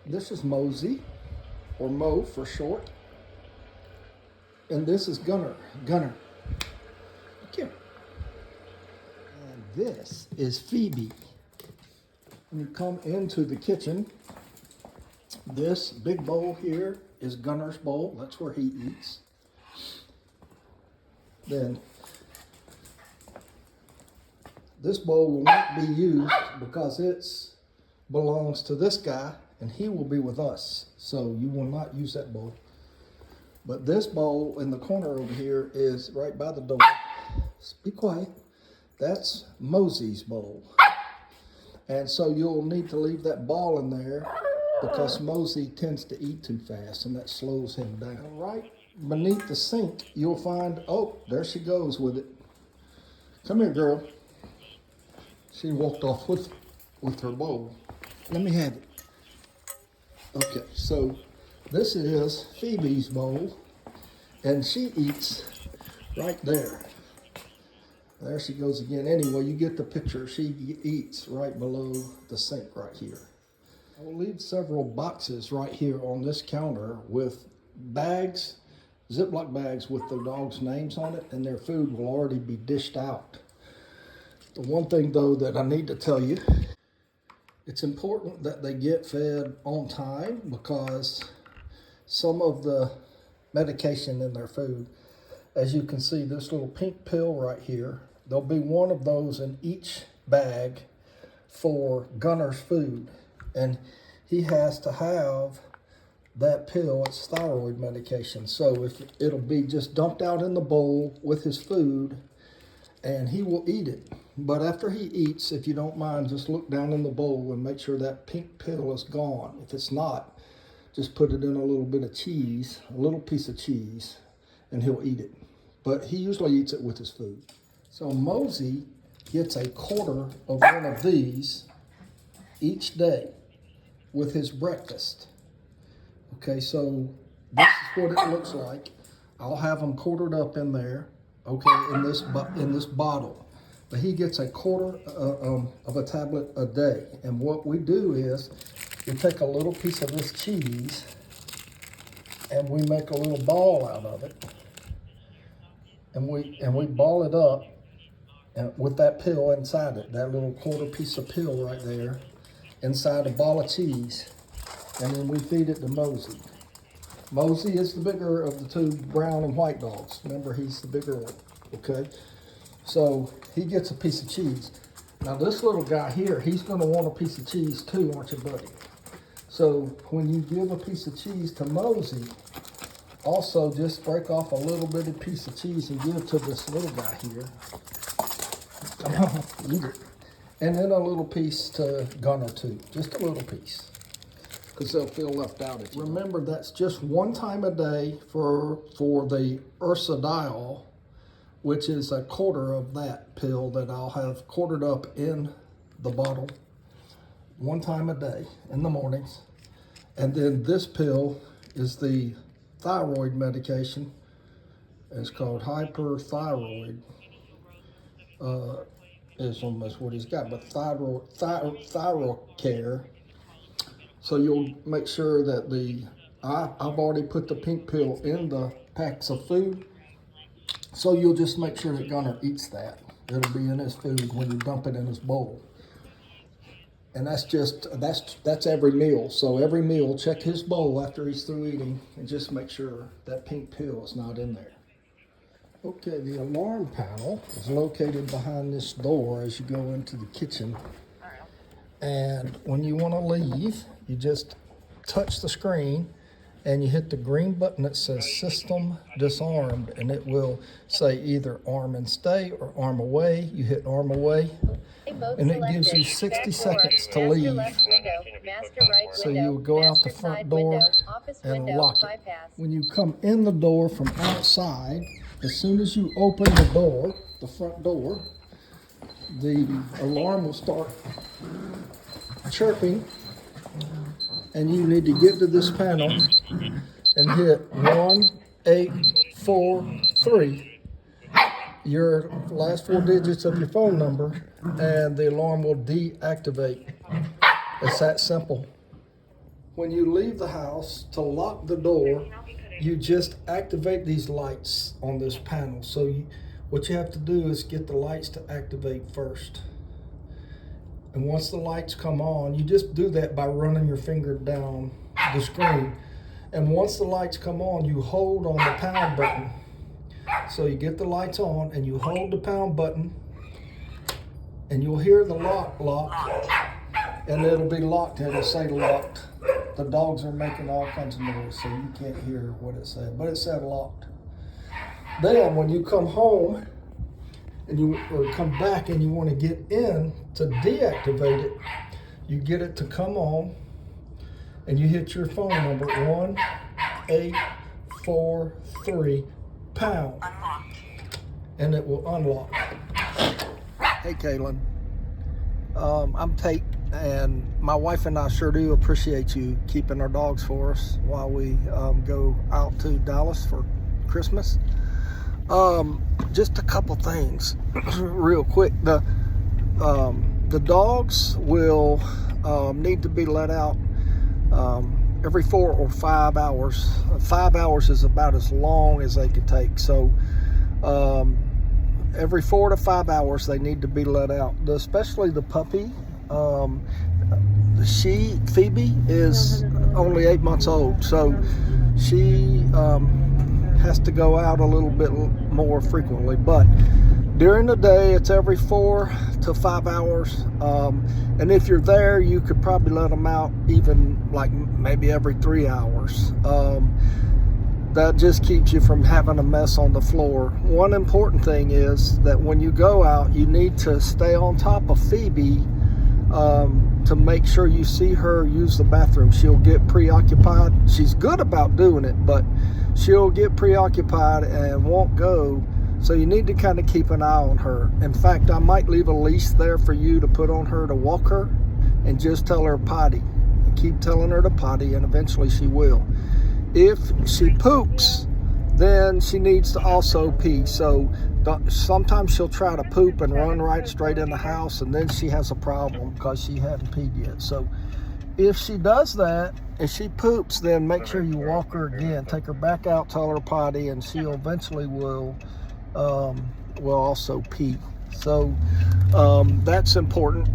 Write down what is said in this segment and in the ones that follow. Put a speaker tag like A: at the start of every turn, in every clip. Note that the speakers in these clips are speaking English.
A: This is Mosey, or Mo for short. And this is Gunner. Gunner. Come here. And this is Phoebe. When you come into the kitchen, this big bowl here is Gunner's bowl. That's where he eats. Then this bowl will not be used because it belongs to this guy and he will be with us. So you will not use that bowl. But this bowl in the corner over here is right by the door. Be quiet. That's Mosey's bowl. And so you'll need to leave that ball in there because Mosey tends to eat too fast and that slows him down. Right beneath the sink, you'll find, oh, there she goes with it. Come here, girl. She walked off with her bowl. Let me have it. Okay, so this is Phoebe's bowl, and she eats right there. There she goes again. Anyway, you get the picture. She eats right below the sink right here. I will leave several boxes right here on this counter with bags, Ziploc bags with the dogs' names on it, and their food will already be dished out. The one thing though that I need to tell you, it's important that they get fed on time because some of the medication in their food, as you can see, this little pink pill right here, there'll be one of those in each bag for Gunner's food. And he has to have that pill. It's thyroid medication. So if it'll be just dumped out in the bowl with his food and he will eat it. But after he eats, if you don't mind, just look down in the bowl and make sure that pink pill is gone. If it's not, just put it in a little bit of cheese, a little piece of cheese, and he'll eat it. But he usually eats it with his food. So Mosey gets a quarter of one of these each day with his breakfast. Okay, so this is what it looks like. I'll have them quartered up in there, okay, in this bottle. But he gets a quarter of a tablet a day. And what we do is we take a little piece of this cheese and we make a little ball out of it. And we ball it up and with that pill inside it, that little quarter piece of pill right there, inside a ball of cheese. And then we feed it to Mosey. Mosey is the bigger of the two brown and white dogs. Remember, he's the bigger one, okay? So he gets a piece of cheese. Now this little guy here, he's gonna want a piece of cheese too, aren't you, buddy? So when you give a piece of cheese to Mosey, also just break off a little bitty piece of cheese and give it to this little guy here. Come on, eat it. And then a little piece to Gunner too, just a little piece, because they'll feel left out. Remember, that's just one time a day for the ursodiol, which is a quarter of that pill that I'll have quartered up in the bottle one time a day in the mornings. And then this pill is the thyroid medication. It's called hyperthyroid. Is almost what he's got, but Thyro-Care. So you'll make sure that I've already put the pink pill in the packs of food. So you'll just make sure that Gunner eats that. It'll be in his food when you dump it in his bowl. And that's every meal. So every meal, check his bowl after he's through eating and just make sure that pink pill is not in there. Okay, the alarm panel is located behind this door as you go into the kitchen. And when you want to leave, you just touch the screen and you hit the green button that says System Disarmed, and it will say either arm and stay or arm away. You hit arm away, and it gives you 60 seconds to leave. So you will go out the front door and lock it. When you come in the door from outside, as soon as you open the door, the front door, the alarm will start chirping, and you need to get to this panel and hit 1843, your last four digits of your phone number, and the alarm will deactivate. It's that simple. when you leave the house, to lock the door, you just activate these lights on this panel. So what you have to do is get the lights to activate first. And once the lights come on, you just do that by running your finger down the screen. And once the lights come on, you hold on the pound button. So you get the lights on and you hold the pound button, and you'll hear the lock, and it'll be locked, and it'll say locked. The dogs are making all kinds of noise, so you can't hear what it said, but it said locked. Then when you come home, or come back and you want to get in to deactivate it, you get it to come on and you hit your phone number 1843 pound, and it will unlock. Hey Kaylin, I'm Tate, and my wife and I sure do appreciate you keeping our dogs for us while we go out to Dallas for Christmas. Just a couple things real quick. The dogs will need to be let out every 4 or 5 hours. 5 hours is about as long as they can take. So every 4 to 5 hours they need to be let out. Especially the puppy. Phoebe is only 8 months old, so she has to go out a little bit more frequently, but during the day it's every 4 to 5 hours, and if you're there you could probably let them out even like maybe every 3 hours. That just keeps you from having a mess on the floor. One important thing is that when you go out, you need to stay on top of Phoebe to make sure you see her use the bathroom. She'll get preoccupied. She's good about doing it, but she'll get preoccupied and won't go. So you need to kind of keep an eye on her. In fact, I might leave a leash there for you to put on her to walk her, and just tell her potty. And keep telling her to potty, and eventually she will. If she poops, then she needs to also pee. So sometimes she'll try to poop and run right straight in the house, and then she has a problem because she hadn't peed yet. So if she does that, if she poops, then make sure you walk her again. Take her back out, tell her potty, and she eventually will also pee. So that's important.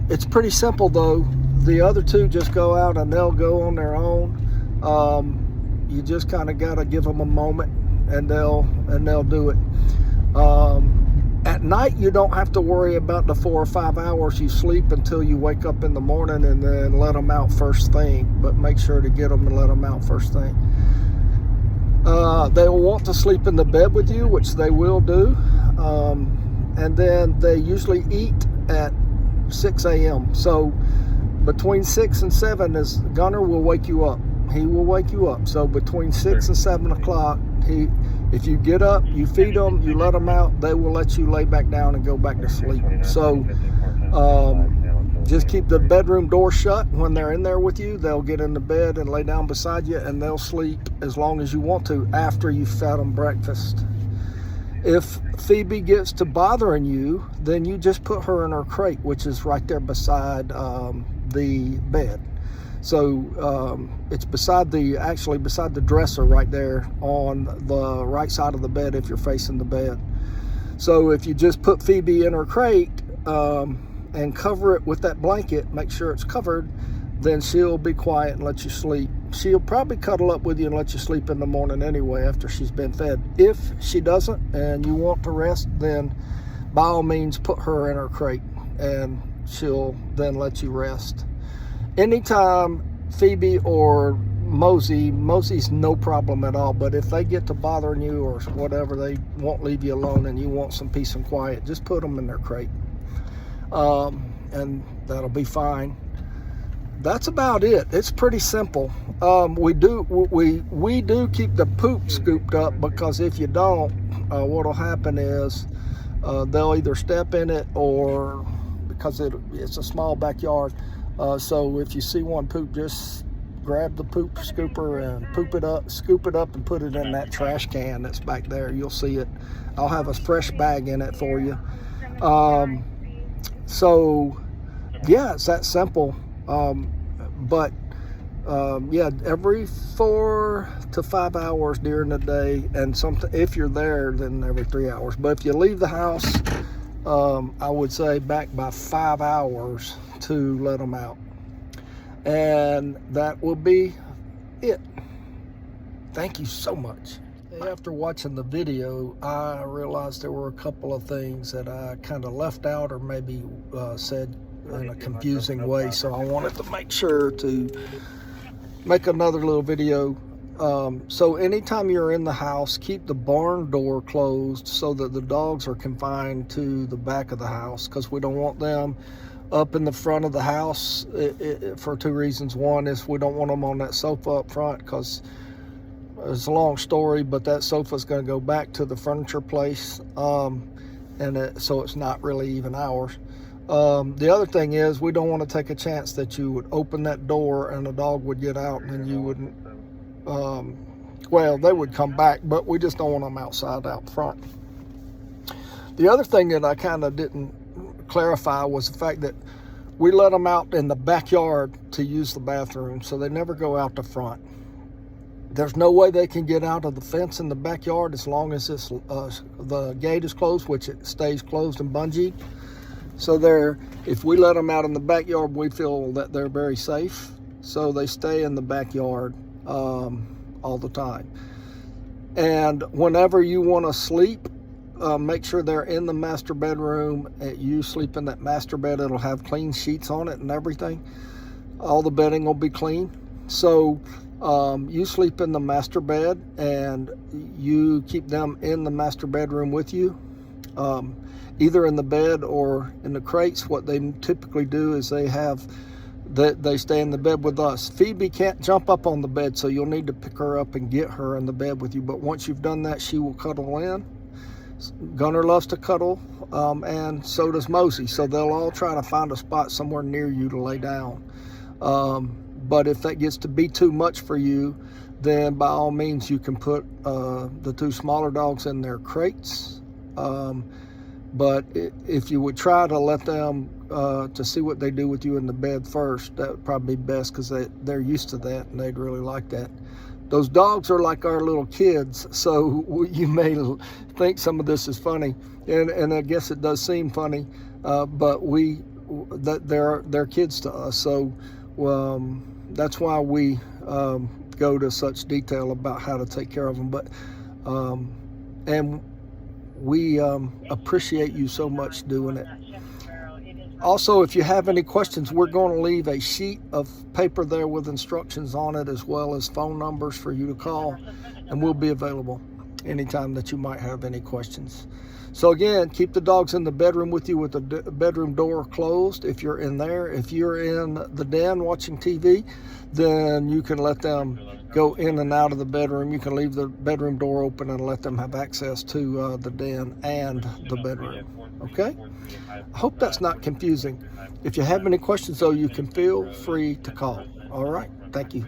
A: It's pretty simple though. The other two just go out and they'll go on their own. You just kind of got to give them a moment, and they'll do it. At night, you don't have to worry about the 4 or 5 hours. You sleep until you wake up in the morning, and then let them out first thing. But make sure to get them and let them out first thing. They will want to sleep in the bed with you, which they will do. And then they usually eat at 6 a.m. So between 6 and 7 is Gunner will wake you up. He will wake you up. So between 6 and 7 o'clock, if you get up, you feed them, you let them out, they will let you lay back down and go back to sleep. So just keep the bedroom door shut. When they're in there with you, they'll get in the bed and lay down beside you, and they'll sleep as long as you want to after you've fed them breakfast. If Phoebe gets to bothering you, then you just put her in her crate, which is right there beside the bed. So it's beside the dresser right there on the right side of the bed if you're facing the bed. So if you just put Phoebe in her crate and cover it with that blanket, make sure it's covered, then she'll be quiet and let you sleep. She'll probably cuddle up with you and let you sleep in the morning anyway after she's been fed. If she doesn't and you want to rest, then by all means put her in her crate and she'll then let you rest. Anytime Phoebe or Mosey's no problem at all, but if they get to bothering you or whatever, they won't leave you alone and you want some peace and quiet, just put them in their crate, and that'll be fine. That's about it. It's pretty simple. We do keep the poop scooped up, because if you don't, what'll happen is they'll either step in it, or because it's a small backyard, so if you see one poop, just grab the poop scooper and scoop it up and put it in that trash can that's back there. You'll see it. I'll have a fresh bag in it for you. So yeah, it's that simple. But yeah, every 4 to 5 hours during the day, and if you're there, then every 3 hours. But if you leave the house, I would say back by 5 hours to let them out. And that will be it. Thank you so much. After watching the video, I realized there were a couple of things that I kind of left out or maybe said in a confusing way. So I wanted to make sure to make another little video. So anytime you're in the house, keep the barn door closed so that the dogs are confined to the back of the house, because we don't want them up in the front of the house for 2 reasons. One is we don't want them on that sofa up front, because it's a long story, but that sofa is going to go back to the furniture place, so it's not really even ours. The other thing is we don't want to take a chance that you would open that door and the dog would get out and then you wouldn't, well, they would come back, but we just don't want them outside out front. The other thing that I kind of didn't clarify was the fact that we let them out in the backyard to use the bathroom, so they never go out the front. There's no way they can get out of the fence in the backyard as long as the gate is closed, which it stays closed and bungeed. So if we let them out in the backyard, we feel that they're very safe. So they stay in the backyard all the time. And whenever you want to sleep, make sure they're in the master bedroom. You sleep in that master bed. It'll have clean sheets on it and everything. All the bedding will be clean. So you sleep in the master bed and you keep them in the master bedroom with you, either in the bed or in the crates. What they typically do is they stay in the bed with us. Phoebe can't jump up on the bed, so you'll need to pick her up and get her in the bed with you. But once you've done that, she will cuddle in. Gunner loves to cuddle, and so does Mosey. So they'll all try to find a spot somewhere near you to lay down. But if that gets to be too much for you, then by all means you can put the 2 smaller dogs in their crates. But if you would try to let them to see what they do with you in the bed first, that would probably be best, because they're used to that and they'd really like that. Those dogs are like our little kids, so you may think some of this is funny, and I guess it does seem funny, but they're kids to us. So that's why we go to such detail about how to take care of them. But and we appreciate you so much doing it. Also, if you have any questions, we're going to leave a sheet of paper there with instructions on it, as well as phone numbers for you to call, and we'll be available anytime that you might have any questions. So again, keep the dogs in the bedroom with you with the bedroom door closed if you're in there. If you're in the den watching TV, then you can let them go in and out of the bedroom. You can leave the bedroom door open and let them have access to the den and the bedroom. Okay? I hope that's not confusing. If you have any questions, though, you can feel free to call. All right? Thank you.